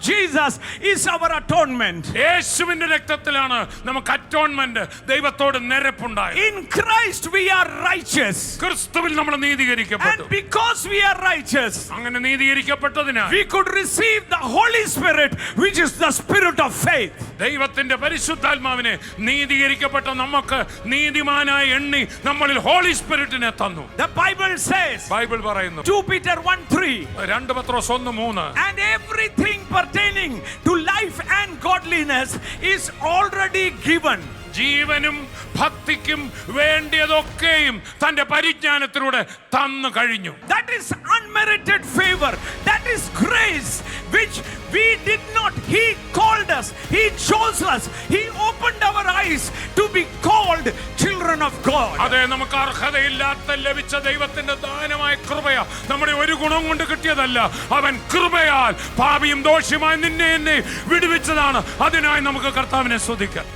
Jesus is our atonement. യേശുവിന്റെ രക്തത്തിലാണ് നമുക്ക് atonement, ദൈവത്തോട് നിരപ്പുണ്ടായത്. In Christ we are righteous. ക്രിസ്തുവിൽ നമ്മൾ നീതീകരിക്കപ്പെട്ടു. And because we are righteous, അങ്ങനെ നീതീകരിക്കപ്പെട്ടതിനാൽ we could receive the Holy Spirit, which is the spirit of faith. ദൈവത്തിന്റെ പരിശുദ്ധാത്മാവിനെ നീതീകരിക്കപ്പെട്ട നമുക്ക് നീതിമാനായി എണ്ണി നമ്മളിൽ ഹോളി സ്പിരിറ്റിനെ തന്നു. The Bible says, ബൈബിൾ പറയുന്നു 2 Peter 1:3, 2 Pathros 1:3, and everything pertaining to life and godliness is already given. ജീവനും ഭക്തിക്കും വേണ്ടിയതൊക്കെയും തന്റെ പരിജ്ഞാനത്തിലൂടെ തന്നു കഴിഞ്ഞു. That is unmerited favor. That is grace which we did not. He called us. He chose us. He opened our eyes to be called children of God. അതെ, നമുക്ക് അർഹതയില്ലാത്ത ലഭിച്ച ദൈവത്തിന്റെ ദാനമായ കൃപയാ. നമ്മുടെ ഒരു ഗുണം കൊണ്ട് കിട്ടിയതല്ല. അവൻ കൃപയാൽ പാപിയും ദോഷിയുമായി നിന്നെ എന്നെ വിടുവിച്ചതാണ്. അതിനായി നമുക്ക് കർത്താവിനെ സ്തുതിക്കാം.